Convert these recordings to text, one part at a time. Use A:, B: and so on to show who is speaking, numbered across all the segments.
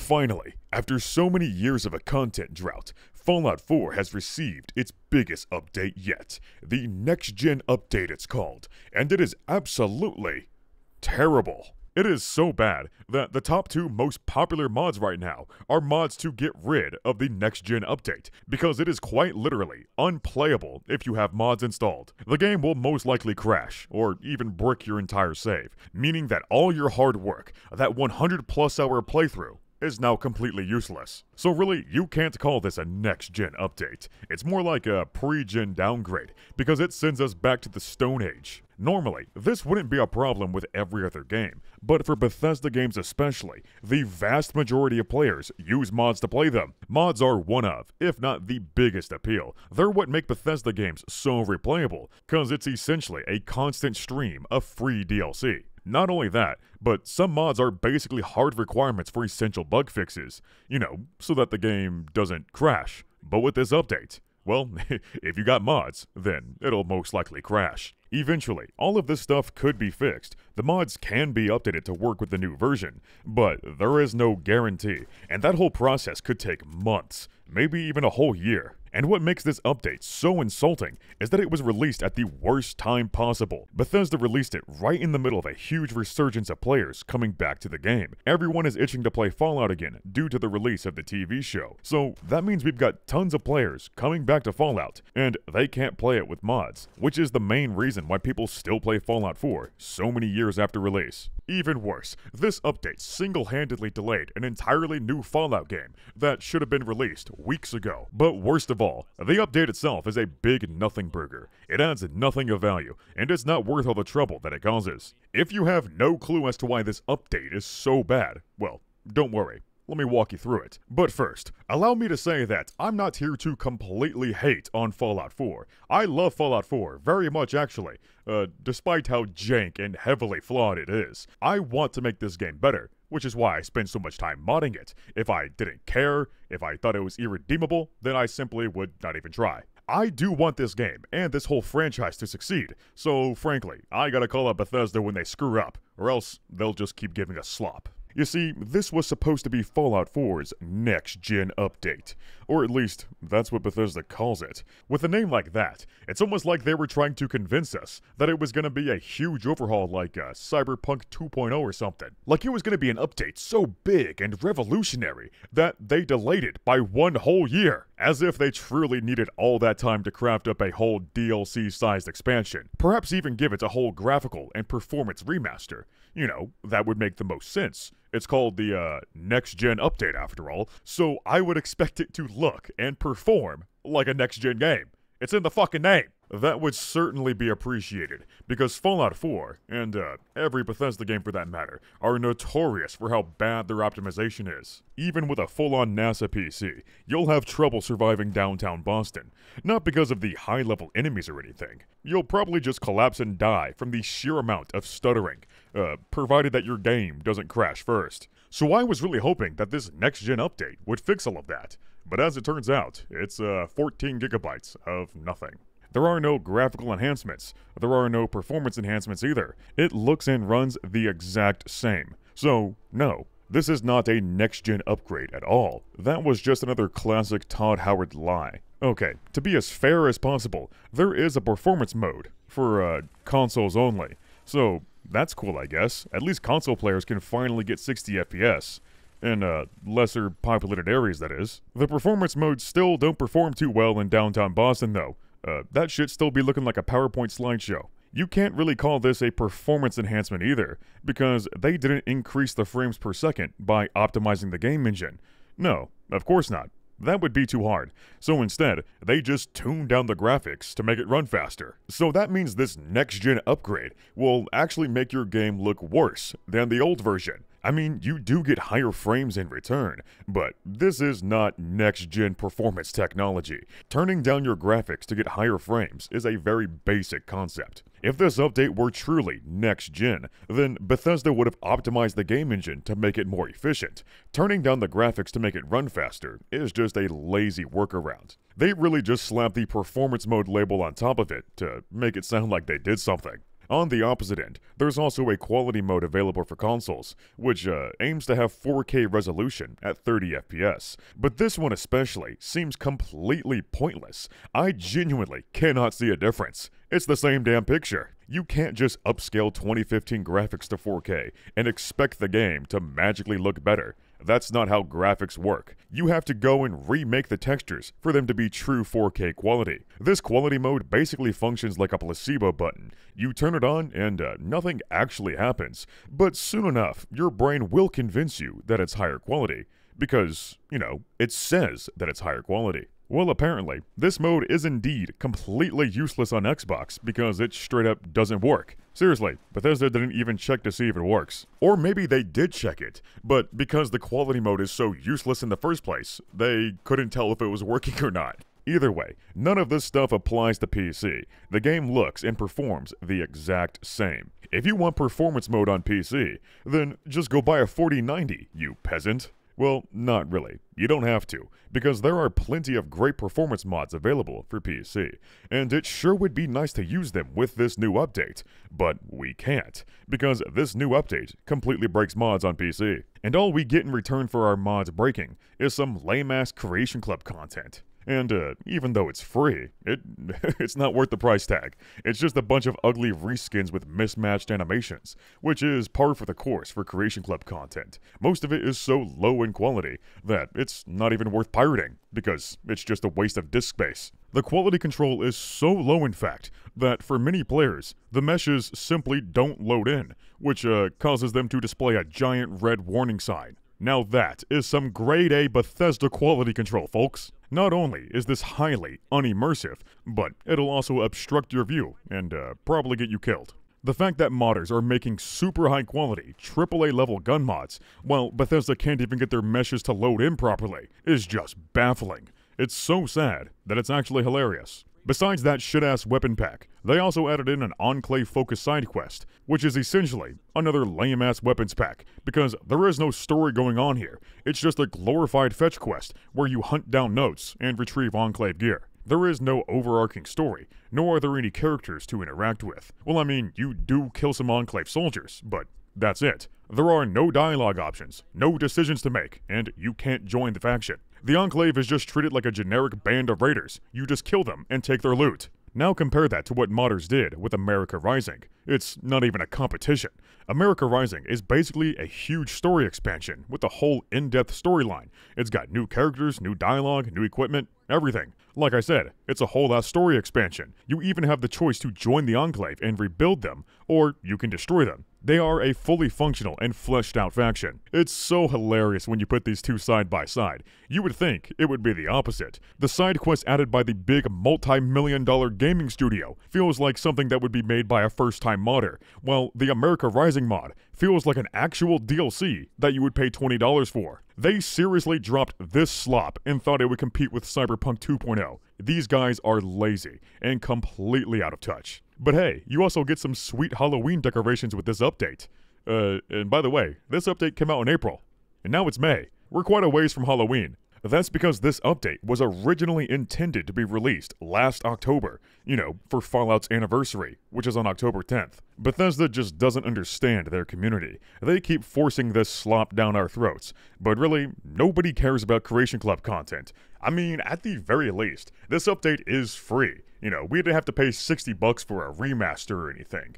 A: Finally, after so many years of a content drought, Fallout 4 has received its biggest update yet. The Next Gen update it's called, and it is absolutely terrible. It is so bad that the top two most popular mods right now are mods to get rid of the Next Gen update, because it is quite literally unplayable if you have mods installed. The game will most likely crash, or even brick your entire save, meaning that all your hard work, that 100+ hour playthrough, is now completely useless. So really, you can't call this a next-gen update. It's more like a pre-gen downgrade, because it sends us back to the Stone Age. Normally, this wouldn't be a problem with every other game, but for Bethesda games especially, the vast majority of players use mods to play them. Mods are one of, if not the biggest appeal. They're what make Bethesda games so replayable, cause it's essentially a constant stream of free DLC. Not only that, but some mods are basically hard requirements for essential bug fixes, so that the game doesn't crash. But with this update, well, if you got mods, then it'll most likely crash. Eventually, all of this stuff could be fixed. The mods can be updated to work with the new version, but there is no guarantee, and that whole process could take months, maybe even a whole year. And what makes this update so insulting is that it was released at the worst time possible. Bethesda released it right in the middle of a huge resurgence of players coming back to the game. Everyone is itching to play Fallout again due to the release of the TV show. So that means we've got tons of players coming back to Fallout, and they can't play it with mods, which is the main reason why people still play Fallout 4 so many years after release. Even worse, this update single-handedly delayed an entirely new Fallout game that should have been released weeks ago. But worst of all, the update itself is a big nothing burger. It adds nothing of value, and it's not worth all the trouble that it causes. If you have no clue as to why this update is so bad, well, don't worry. Let me walk you through it. But first, allow me to say that I'm not here to completely hate on Fallout 4. I love Fallout 4, very much actually, despite how jank and heavily flawed it is. I want to make this game better, which is why I spend so much time modding it. If I didn't care, if I thought it was irredeemable, then I simply would not even try. I do want this game, and this whole franchise to succeed, so frankly, I gotta call out Bethesda when they screw up, or else they'll just keep giving us slop. You see, this was supposed to be Fallout 4's next-gen update. Or at least, that's what Bethesda calls it. With a name like that, it's almost like they were trying to convince us that it was going to be a huge overhaul like Cyberpunk 2.0 or something. Like it was going to be an update so big and revolutionary that they delayed it by 1 whole year. As if they truly needed all that time to craft up a whole DLC-sized expansion. Perhaps even give it a whole graphical and performance remaster. That would make the most sense. It's called the next-gen update after all, so I would expect it to look and perform like a next-gen game. It's in the fucking name. That would certainly be appreciated, because Fallout 4, and every Bethesda game for that matter, are notorious for how bad their optimization is. Even with a full-on NASA PC, you'll have trouble surviving downtown Boston. Not because of the high-level enemies or anything. You'll probably just collapse and die from the sheer amount of stuttering, provided that your game doesn't crash first. So I was really hoping that this next-gen update would fix all of that. But as it turns out, it's 14 gigabytes of nothing. There are no graphical enhancements. There are no performance enhancements either. It looks and runs the exact same. So, no, this is not a next-gen upgrade at all. That was just another classic Todd Howard lie. Okay, to be as fair as possible, there is a performance mode for consoles only. So, that's cool, I guess. At least console players can finally get 60 FPS. In lesser populated areas, that is. The performance modes still don't perform too well in downtown Boston, though. That shit still be looking like a PowerPoint slideshow. You can't really call this a performance enhancement either, because they didn't increase the frames per second by optimizing the game engine. No, of course not. That would be too hard. So instead, they just tuned down the graphics to make it run faster. So that means this next-gen upgrade will actually make your game look worse than the old version. I mean, you do get higher frames in return, but this is not next-gen performance technology. Turning down your graphics to get higher frames is a very basic concept. If this update were truly next-gen, then Bethesda would have optimized the game engine to make it more efficient. Turning down the graphics to make it run faster is just a lazy workaround. They really just slapped the performance mode label on top of it to make it sound like they did something. On the opposite end, there's also a quality mode available for consoles, which aims to have 4K resolution at 30 FPS. But this one especially seems completely pointless. I genuinely cannot see a difference. It's the same damn picture. You can't just upscale 2015 graphics to 4K and expect the game to magically look better. That's not how graphics work. You have to go and remake the textures for them to be true 4K quality. This quality mode basically functions like a placebo button. You turn it on and nothing actually happens. But soon enough, your brain will convince you that it's higher quality. Because, it says that it's higher quality. Well, apparently, this mode is indeed completely useless on Xbox because it straight up doesn't work. Seriously, Bethesda didn't even check to see if it works. Or maybe they did check it, but because the quality mode is so useless in the first place, they couldn't tell if it was working or not. Either way, none of this stuff applies to PC. The game looks and performs the exact same. If you want performance mode on PC, then just go buy a 4090, you peasant. Well, not really. You don't have to, because there are plenty of great performance mods available for PC, and it sure would be nice to use them with this new update, but we can't, because this new update completely breaks mods on PC, and all we get in return for our mods breaking is some lame-ass Creation Club content. And even though it's free, it's not worth the price tag. It's just a bunch of ugly reskins with mismatched animations, which is par for the course for Creation Club content. Most of it is so low in quality that it's not even worth pirating, because it's just a waste of disk space. The quality control is so low, in fact, that for many players, the meshes simply don't load in, which causes them to display a giant red warning sign. Now that is some grade A Bethesda quality control, folks. Not only is this highly unimmersive, but it'll also obstruct your view and probably get you killed. The fact that modders are making super high quality, AAA level gun mods, while Bethesda can't even get their meshes to load in properly, is just baffling. It's so sad that it's actually hilarious. Besides that shit-ass weapon pack, they also added in an Enclave-focused side quest, which is essentially another lame-ass weapons pack, because there is no story going on here. It's just a glorified fetch quest, where you hunt down notes and retrieve Enclave gear. There is no overarching story, nor are there any characters to interact with. Well, I mean, you do kill some Enclave soldiers, but that's it. There are no dialogue options, no decisions to make, and you can't join the faction. The Enclave is just treated like a generic band of raiders. You just kill them and take their loot. Now compare that to what modders did with America Rising. It's not even a competition. America Rising is basically a huge story expansion with a whole in-depth storyline. It's got new characters, new dialogue, new equipment, everything. Like I said, it's a whole ass story expansion. You even have the choice to join the Enclave and rebuild them, or you can destroy them. They are a fully functional and fleshed out faction. It's so hilarious when you put these two side by side. You would think it would be the opposite. The side quest added by the big multi-million-dollar gaming studio feels like something that would be made by a first-time modder, while the America Rising mod feels like an actual DLC that you would pay $20 for. They seriously dropped this slop and thought it would compete with Cyberpunk 2.0. These guys are lazy and completely out of touch. But hey, you also get some sweet Halloween decorations with this update. And by the way, this update came out in April, and now it's May. We're quite a ways from Halloween. That's because this update was originally intended to be released last October, for Fallout's anniversary, which is on October 10th. Bethesda just doesn't understand their community. They keep forcing this slop down our throats, but really, nobody cares about Creation Club content. I mean, at the very least, this update is free. We didn't have to pay $60 for a remaster or anything.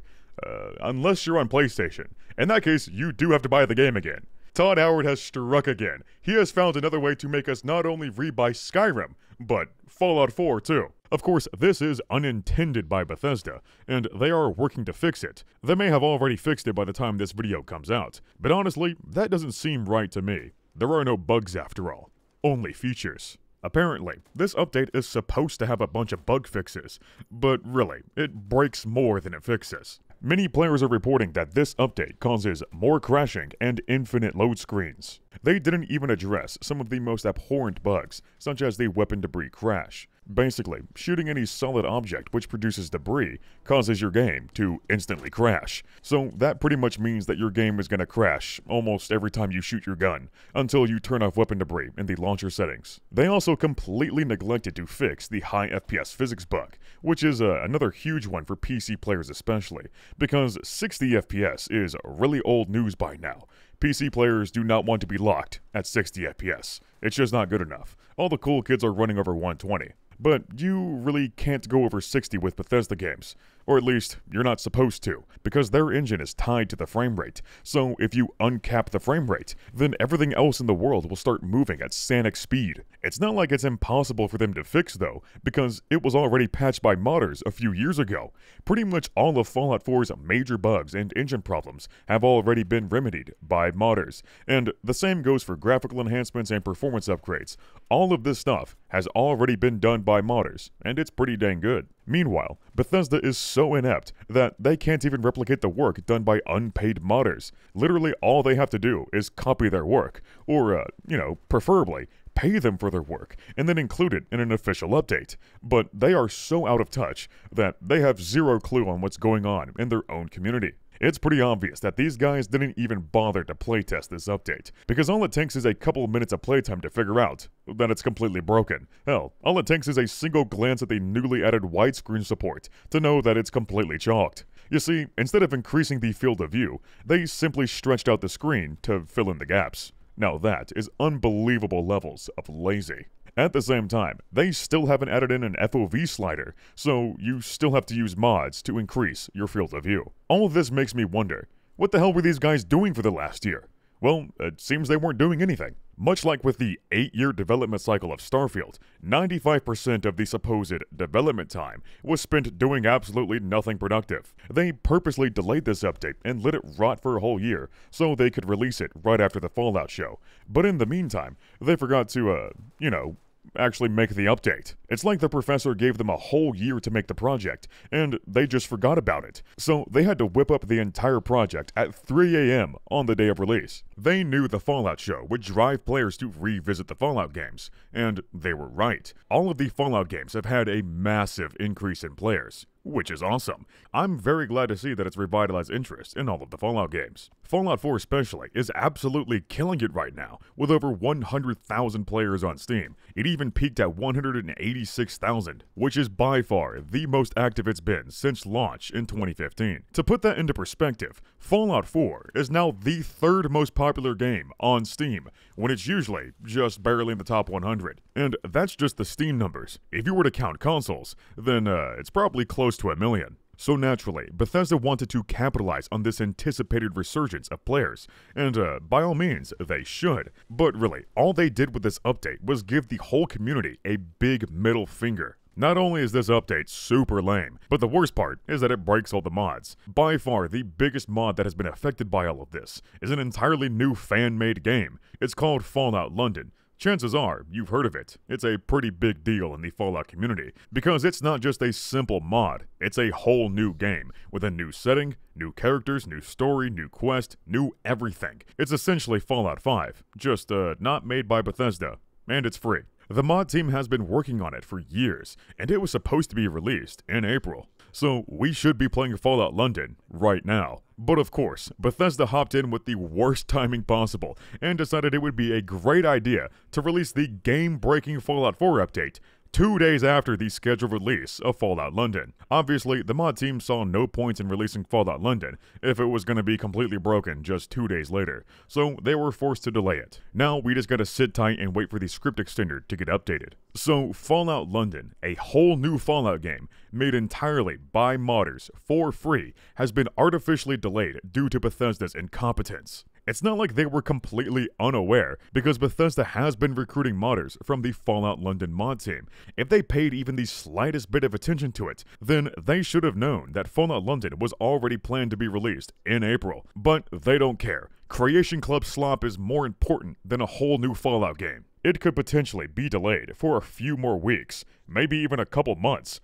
A: Unless you're on PlayStation. In that case, you do have to buy the game again. Todd Howard has struck again. He has found another way to make us not only rebuy Skyrim, but Fallout 4 too. Of course, this is unintended by Bethesda, and they are working to fix it. They may have already fixed it by the time this video comes out, but honestly, that doesn't seem right to me. There are no bugs after all, only features. Apparently, this update is supposed to have a bunch of bug fixes, but really, it breaks more than it fixes. Many players are reporting that this update causes more crashing and infinite load screens. They didn't even address some of the most abhorrent bugs, such as the weapon debris crash. Basically, shooting any solid object which produces debris causes your game to instantly crash. So that pretty much means that your game is going to crash almost every time you shoot your gun, until you turn off weapon debris in the launcher settings. They also completely neglected to fix the high FPS physics bug, which is another huge one for PC players especially, because 60 FPS is really old news by now. PC players do not want to be locked at 60 FPS. It's just not good enough. All the cool kids are running over 120. But you really can't go over 60 with Bethesda games. Or at least, you're not supposed to, because their engine is tied to the frame rate. So if you uncap the frame rate, then everything else in the world will start moving at Sonic speed. It's not like it's impossible for them to fix though, because it was already patched by modders a few years ago. Pretty much all of Fallout 4's major bugs and engine problems have already been remedied by modders, and the same goes for graphical enhancements and performance upgrades. All of this stuff has already been done by modders, and it's pretty dang good. Meanwhile, Bethesda is so inept that they can't even replicate the work done by unpaid modders. Literally all they have to do is copy their work, or, preferably, pay them for their work, and then include it in an official update. But they are so out of touch that they have zero clue on what's going on in their own community. It's pretty obvious that these guys didn't even bother to playtest this update, because all it takes is a couple of minutes of playtime to figure out that it's completely broken. Hell, all it takes is a single glance at the newly added widescreen support to know that it's completely chalked. You see, instead of increasing the field of view, they simply stretched out the screen to fill in the gaps. Now that is unbelievable levels of lazy. At the same time, they still haven't added in an FOV slider, so you still have to use mods to increase your field of view. All of this makes me wonder, what the hell were these guys doing for the last year? Well, it seems they weren't doing anything. Much like with the 8-year development cycle of Starfield, 95% of the supposed development time was spent doing absolutely nothing productive. They purposely delayed this update and let it rot for a whole year so they could release it right after the Fallout show. But in the meantime, they forgot to, actually make the update. It's like the professor gave them a whole year to make the project, and they just forgot about it. So they had to whip up the entire project at 3 AM on the day of release. They knew the Fallout show would drive players to revisit the Fallout games, and they were right. All of the Fallout games have had a massive increase in players, which is awesome. I'm very glad to see that it's revitalized interest in all of the Fallout games. Fallout 4 especially is absolutely killing it right now, with over 100,000 players on Steam. It even peaked at 186,000, which is by far the most active it's been since launch in 2015. To put that into perspective, Fallout 4 is now the third most popular game on Steam, when it's usually just barely in the top 100. And that's just the Steam numbers. If you were to count consoles, then it's probably close to 1 million. So naturally, Bethesda wanted to capitalize on this anticipated resurgence of players, and by all means, they should. But really, all they did with this update was give the whole community a big middle finger. Not only is this update super lame, but the worst part is that it breaks all the mods. By far, the biggest mod that has been affected by all of this is an entirely new fan-made game. It's called Fallout London. Chances are, you've heard of it. It's a pretty big deal in the Fallout community, because it's not just a simple mod, it's a whole new game, with a new setting, new characters, new story, new quest, new everything. It's essentially Fallout 5, just not made by Bethesda, and it's free. The mod team has been working on it for years, and it was supposed to be released in April. So we should be playing Fallout London right now. But of course, Bethesda hopped in with the worst timing possible and decided it would be a great idea to release the game-breaking Fallout 4 update 2 days after the scheduled release of Fallout London. Obviously, the mod team saw no point in releasing Fallout London if it was going to be completely broken just 2 days later, so they were forced to delay it. Now we just gotta sit tight and wait for the script extender to get updated. So Fallout London, a whole new Fallout game made entirely by modders for free, has been artificially delayed due to Bethesda's incompetence. It's not like they were completely unaware, because Bethesda has been recruiting modders from the Fallout London mod team. If they paid even the slightest bit of attention to it, then they should have known that Fallout London was already planned to be released in April. But they don't care, Creation Club slop is more important than a whole new Fallout game. It could potentially be delayed for a few more weeks, maybe even a couple months.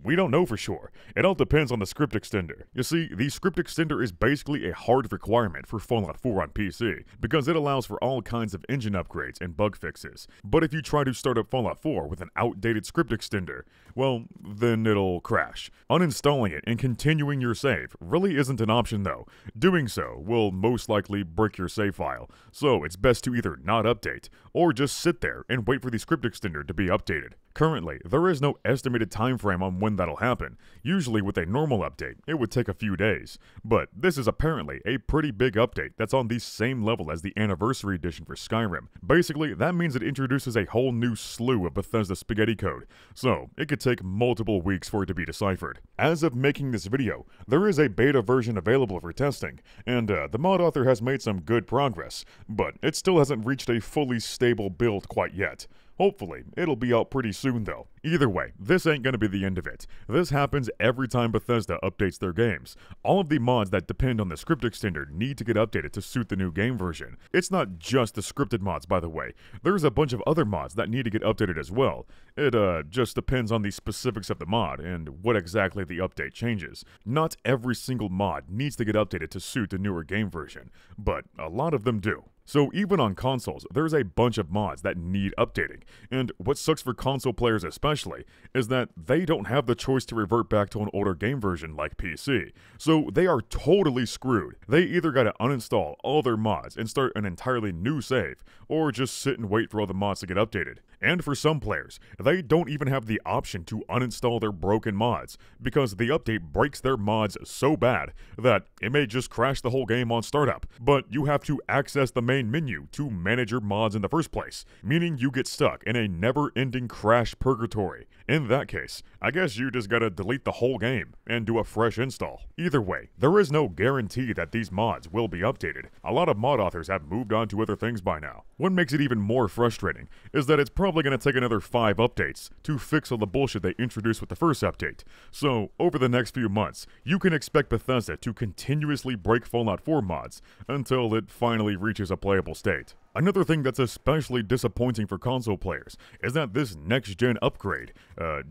A: We don't know for sure. It all depends on the script extender. You see, the script extender is basically a hard requirement for Fallout 4 on PC, because it allows for all kinds of engine upgrades and bug fixes. But if you try to start up Fallout 4 with an outdated script extender, well, then it'll crash. Uninstalling it and continuing your save really isn't an option though. Doing so will most likely break your save file, so it's best to either not update, or just sit there and wait for the script extender to be updated. Currently, there is no estimated time frame on when that'll happen. Usually with a normal update, it would take a few days. But this is apparently a pretty big update that's on the same level as the Anniversary Edition for Skyrim. Basically, that means it introduces a whole new slew of Bethesda spaghetti code, so it could take multiple weeks for it to be deciphered. As of making this video, there is a beta version available for testing, and the mod author has made some good progress, but it still hasn't reached a fully stable build quite yet. Hopefully, it'll be out pretty soon though. Either way, this ain't gonna be the end of it. This happens every time Bethesda updates their games. All of the mods that depend on the script extender need to get updated to suit the new game version. It's not just the scripted mods, by the way. There's a bunch of other mods that need to get updated as well. It just depends on the specifics of the mod and what exactly the update changes. Not every single mod needs to get updated to suit the newer game version, but a lot of them do. So even on consoles, there's a bunch of mods that need updating, and what sucks for console players especially is that they don't have the choice to revert back to an older game version like PC, so they are totally screwed. They either gotta uninstall all their mods and start an entirely new save, or just sit and wait for all the mods to get updated. And for some players, they don't even have the option to uninstall their broken mods, because the update breaks their mods so bad that it may just crash the whole game on startup, but you have to access the main menu to manage your mods in the first place, meaning you get stuck in a never-ending crash purgatory. In that case, I guess you just gotta delete the whole game and do a fresh install. Either way, there is no guarantee that these mods will be updated. A lot of mod authors have moved on to other things by now. What makes it even more frustrating is that it's probably gonna take another 5 updates to fix all the bullshit they introduced with the first update. So, over the next few months, you can expect Bethesda to continuously break Fallout 4 mods until it finally reaches a playable state. Another thing that's especially disappointing for console players is that this next-gen upgrade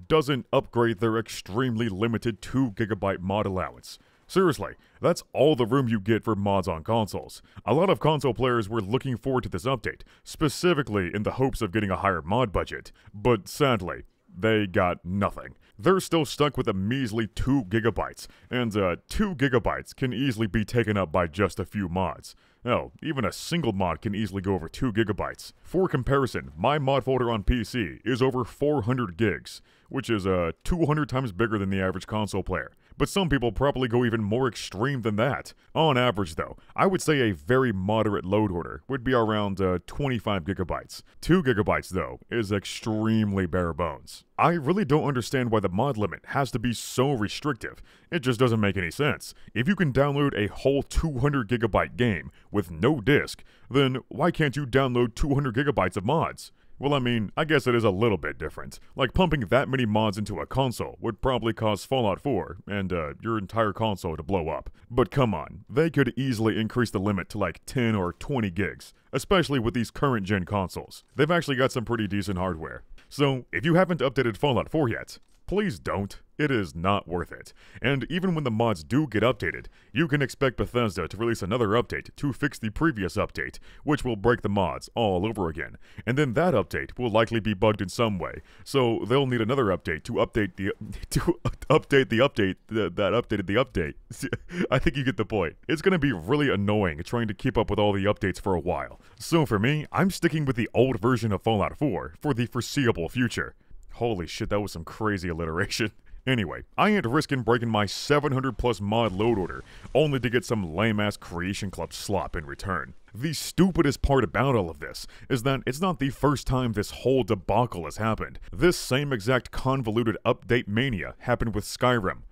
A: doesn't upgrade their extremely limited 2GB mod allowance. Seriously, that's all the room you get for mods on consoles. A lot of console players were looking forward to this update, specifically in the hopes of getting a higher mod budget, but sadly, they got nothing. They're still stuck with a measly 2GB, and 2GB can easily be taken up by just a few mods. Hell, even a single mod can easily go over 2GB. For comparison, my mod folder on PC is over 400 gigs, which is 200 times bigger than the average console player. But some people probably go even more extreme than that. On average though, I would say a very moderate load order would be around 25GB. 2GB though is extremely bare bones. I really don't understand why the mod limit has to be so restrictive. It just doesn't make any sense. If you can download a whole 200GB game with no disk, then why can't you download 200GB of mods? Well, I mean, I guess it is a little bit different. Like, pumping that many mods into a console would probably cause Fallout 4 and your entire console to blow up. But come on, they could easily increase the limit to like 10 or 20 gigs, especially with these current gen consoles. They've actually got some pretty decent hardware. So, if you haven't updated Fallout 4 yet, please don't. It is not worth it. And even when the mods do get updated, you can expect Bethesda to release another update to fix the previous update, which will break the mods all over again. And then that update will likely be bugged in some way, so they'll need another update to update the update that updated the update. I think you get the point. It's gonna be really annoying trying to keep up with all the updates for a while. So for me, I'm sticking with the old version of Fallout 4 for the foreseeable future. Holy shit, that was some crazy alliteration. Anyway, I ain't risking breaking my 700 plus mod load order, only to get some lame-ass Creation Club slop in return. The stupidest part about all of this is that it's not the first time this whole debacle has happened. This same exact convoluted update mania happened with Skyrim.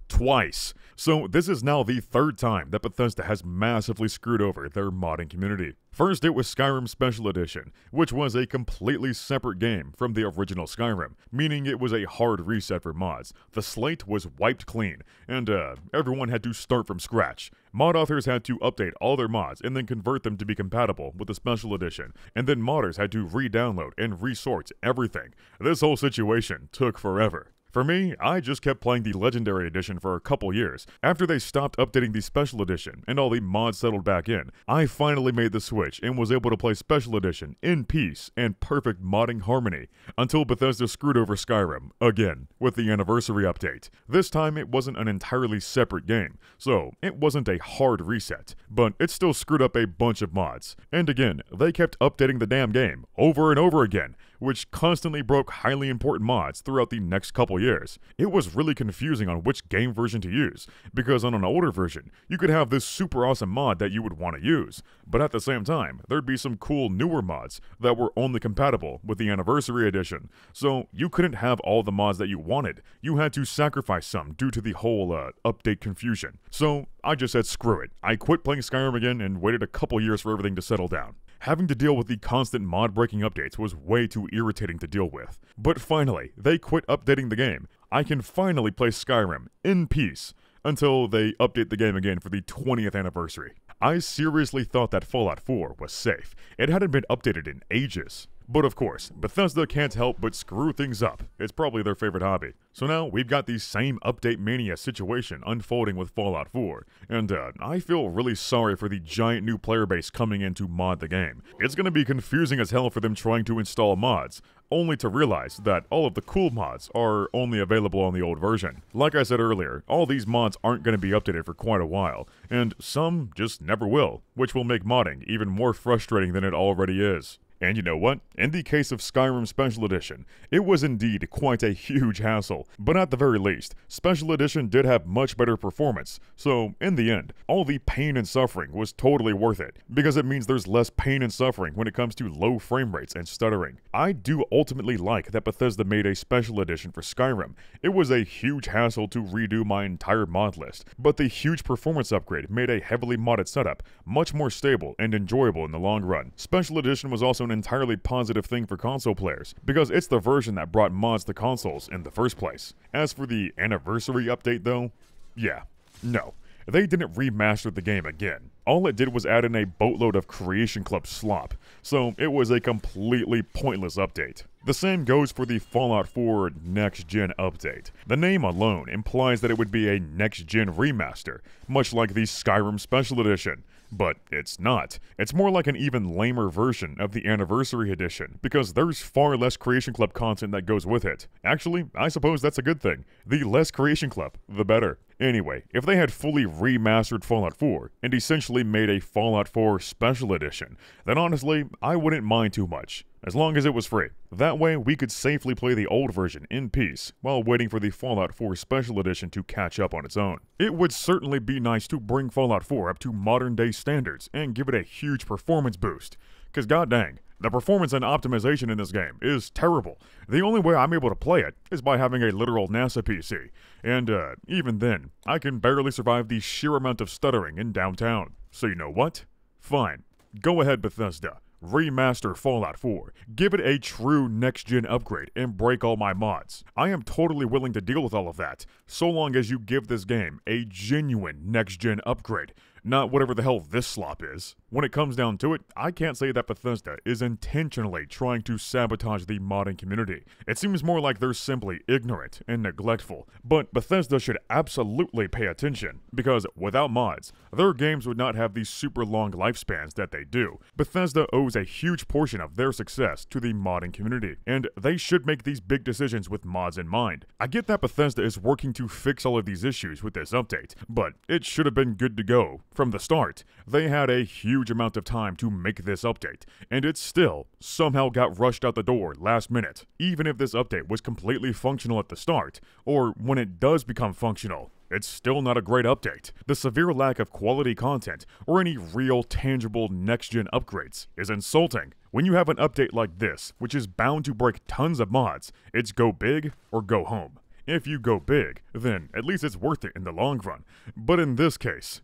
A: twice. So this is now the third time that Bethesda has massively screwed over their modding community. First, it was Skyrim Special Edition, which was a completely separate game from the original Skyrim, meaning it was a hard reset for mods. The slate was wiped clean, and everyone had to start from scratch. Mod authors had to update all their mods and then convert them to be compatible with the Special Edition, and then modders had to re-download and resort everything. This whole situation took forever. For me, I just kept playing the Legendary Edition for a couple years. After they stopped updating the Special Edition and all the mods settled back in, I finally made the switch and was able to play Special Edition in peace and perfect modding harmony, until Bethesda screwed over Skyrim, again, with the Anniversary Update. This time it wasn't an entirely separate game, so it wasn't a hard reset, but it still screwed up a bunch of mods. And again, they kept updating the damn game, over and over again, which constantly broke highly important mods throughout the next couple years. It was really confusing on which game version to use, because on an older version, you could have this super awesome mod that you would want to use, but at the same time, there'd be some cool newer mods that were only compatible with the Anniversary Edition, so you couldn't have all the mods that you wanted. You had to sacrifice some due to the whole update confusion. So I just said screw it. I quit playing Skyrim again and waited a couple years for everything to settle down. Having to deal with the constant mod-breaking updates was way too irritating to deal with. But finally, they quit updating the game. I can finally play Skyrim in peace until they update the game again for the 20th anniversary. I seriously thought that Fallout 4 was safe. It hadn't been updated in ages. But of course, Bethesda can't help but screw things up. It's probably their favorite hobby. So now we've got the same update mania situation unfolding with Fallout 4, and I feel really sorry for the giant new player base coming in to mod the game. It's gonna be confusing as hell for them trying to install mods, only to realize that all of the cool mods are only available on the old version. Like I said earlier, all these mods aren't going to be updated for quite a while, and some just never will, which will make modding even more frustrating than it already is. And you know what? In the case of Skyrim Special Edition, it was indeed quite a huge hassle, but at the very least, Special Edition did have much better performance, so in the end, all the pain and suffering was totally worth it, because it means there's less pain and suffering when it comes to low frame rates and stuttering. I do ultimately like that Bethesda made a Special Edition for Skyrim. It was a huge hassle to redo my entire mod list, but the huge performance upgrade made a heavily modded setup much more stable and enjoyable in the long run. Special Edition was also an entirely positive thing for console players, because it's the version that brought mods to consoles in the first place. As for the Anniversary Update though, yeah, no. They didn't remaster the game again. All it did was add in a boatload of Creation Club slop, so it was a completely pointless update. The same goes for the Fallout 4 Next Gen update. The name alone implies that it would be a Next Gen remaster, much like the Skyrim Special Edition. But it's not. It's more like an even lamer version of the Anniversary Edition, because there's far less Creation Club content that goes with it. Actually, I suppose that's a good thing. The less Creation Club, the better. Anyway, if they had fully remastered Fallout 4, and essentially made a Fallout 4 Special Edition, then honestly, I wouldn't mind too much, as long as it was free. That way, we could safely play the old version in peace, while waiting for the Fallout 4 Special Edition to catch up on its own. It would certainly be nice to bring Fallout 4 up to modern day standards, and give it a huge performance boost, cause god dang, the performance and optimization in this game is terrible. The only way I'm able to play it is by having a literal NASA PC, and even then, I can barely survive the sheer amount of stuttering in downtown. So you know what? Fine. Go ahead, Bethesda. Remaster Fallout 4, give it a true next-gen upgrade, and break all my mods. I am totally willing to deal with all of that, so long as you give this game a genuine next-gen upgrade, not whatever the hell this slop is. When it comes down to it, I can't say that Bethesda is intentionally trying to sabotage the modding community. It seems more like they're simply ignorant and neglectful, but Bethesda should absolutely pay attention, because without mods, their games would not have these super long lifespans that they do. Bethesda owes a huge portion of their success to the modding community, and they should make these big decisions with mods in mind. I get that Bethesda is working to fix all of these issues with this update, but it should have been good to go from the start. They had a huge amount of time to make this update, and it still somehow got rushed out the door last minute. Even if this update was completely functional at the start, or when it does become functional, it's still not a great update. The severe lack of quality content or any real tangible next-gen upgrades is insulting. When you have an update like this, which is bound to break tons of mods, it's go big or go home. If you go big, then at least it's worth it in the long run. But in this case,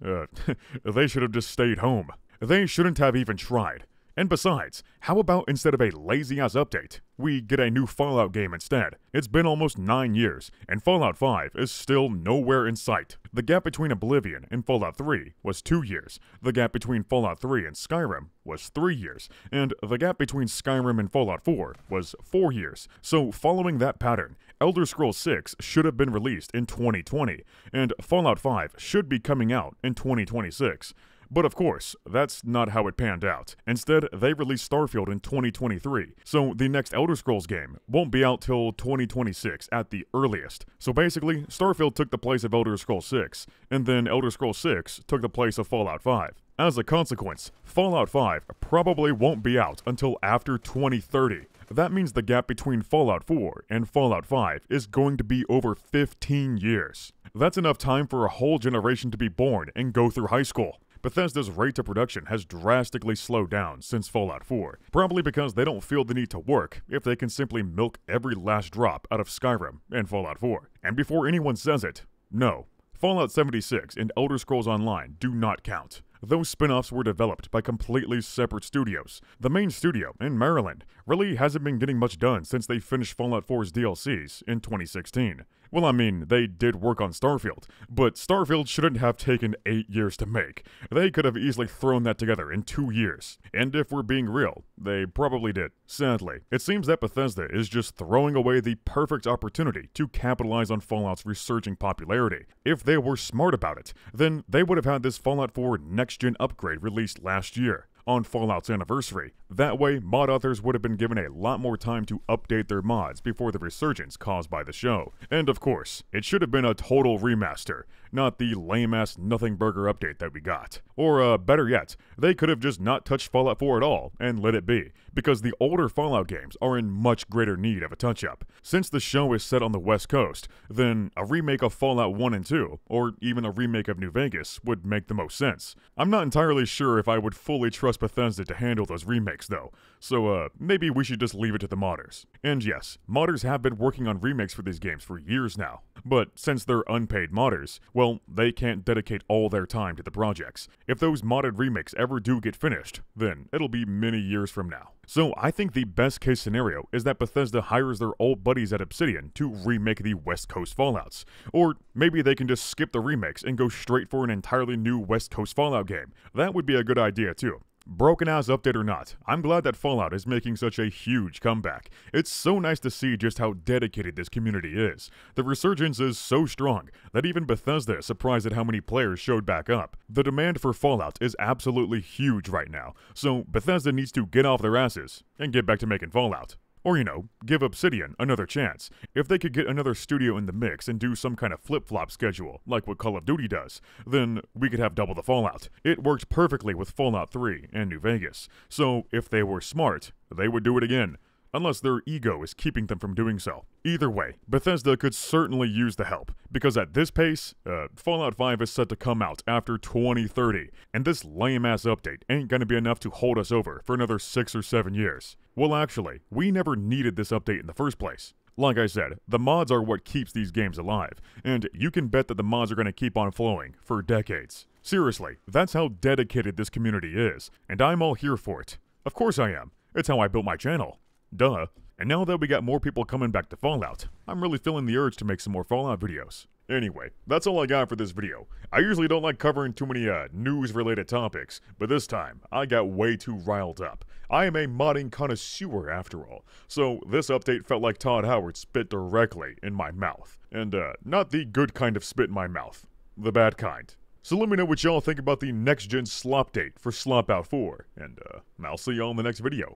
A: they should have just stayed home. They shouldn't have even tried. And besides, how about instead of a lazy-ass update, we get a new Fallout game instead? It's been almost 9 years, and Fallout 5 is still nowhere in sight. The gap between Oblivion and Fallout 3 was 2 years, the gap between Fallout 3 and Skyrim was 3 years, and the gap between Skyrim and Fallout 4 was 4 years. So following that pattern, Elder Scrolls 6 should have been released in 2020, and Fallout 5 should be coming out in 2026. But of course, that's not how it panned out. Instead, they released Starfield in 2023, so the next Elder Scrolls game won't be out till 2026 at the earliest. So basically, Starfield took the place of Elder Scrolls 6, and then Elder Scrolls 6 took the place of Fallout 5. As a consequence, Fallout 5 probably won't be out until after 2030. That means the gap between Fallout 4 and Fallout 5 is going to be over 15 years. That's enough time for a whole generation to be born and go through high school. Bethesda's rate of production has drastically slowed down since Fallout 4, probably because they don't feel the need to work if they can simply milk every last drop out of Skyrim and Fallout 4. And before anyone says it, no, Fallout 76 and Elder Scrolls Online do not count. Those spin-offs were developed by completely separate studios. The main studio, in Maryland, really hasn't been getting much done since they finished Fallout 4's DLCs in 2016. Well, I mean, they did work on Starfield, but Starfield shouldn't have taken 8 years to make. They could have easily thrown that together in 2 years. And if we're being real, they probably did. Sadly, it seems that Bethesda is just throwing away the perfect opportunity to capitalize on Fallout's resurging popularity. If they were smart about it, then they would have had this Fallout 4 next-gen upgrade released last year, on Fallout's anniversary. That way, mod authors would have been given a lot more time to update their mods before the resurgence caused by the show. And of course, it should have been a total remaster, not the lame-ass nothing burger update that we got. Or better yet, they could have just not touched Fallout 4 at all and let it be, because the older Fallout games are in much greater need of a touch-up. Since the show is set on the West Coast, then a remake of Fallout 1 and 2, or even a remake of New Vegas, would make the most sense. I'm not entirely sure if I would fully trust Bethesda to handle those remakes though, so maybe we should just leave it to the modders. And yes, modders have been working on remakes for these games for years now, but since they're unpaid modders, well, they can't dedicate all their time to the projects. If those modded remakes ever do get finished, then it'll be many years from now. So I think the best case scenario is that Bethesda hires their old buddies at Obsidian to remake the West Coast Fallouts. Or maybe they can just skip the remakes and go straight for an entirely new West Coast Fallout game. That would be a good idea too. Broken ass update or not, I'm glad that Fallout is making such a huge comeback. It's so nice to see just how dedicated this community is. The resurgence is so strong that even Bethesda is surprised at how many players showed back up. The demand for Fallout is absolutely huge right now, so Bethesda needs to get off their asses and get back to making Fallout. Or, you know, give Obsidian another chance. If they could get another studio in the mix and do some kind of flip-flop schedule, like what Call of Duty does, then we could have double the Fallout. It worked perfectly with Fallout 3 and New Vegas. So, if they were smart, they would do it again. Unless their ego is keeping them from doing so. Either way, Bethesda could certainly use the help, because at this pace, Fallout 5 is set to come out after 2030, and this lame-ass update ain't gonna be enough to hold us over for another 6 or 7 years. Well, actually, we never needed this update in the first place. Like I said, the mods are what keeps these games alive, and you can bet that the mods are gonna keep on flowing for decades. Seriously, that's how dedicated this community is, and I'm all here for it. Of course I am. It's how I built my channel. Duh. And now that we got more people coming back to Fallout, I'm really feeling the urge to make some more Fallout videos. Anyway, that's all I got for this video. I usually don't like covering too many news-related topics, but this time, I got way too riled up. I am a modding connoisseur after all, so this update felt like Todd Howard spit directly in my mouth. And not the good kind of spit in my mouth, the bad kind. So let me know what y'all think about the next-gen slop date for Slop Out 4, and I'll see y'all in the next video.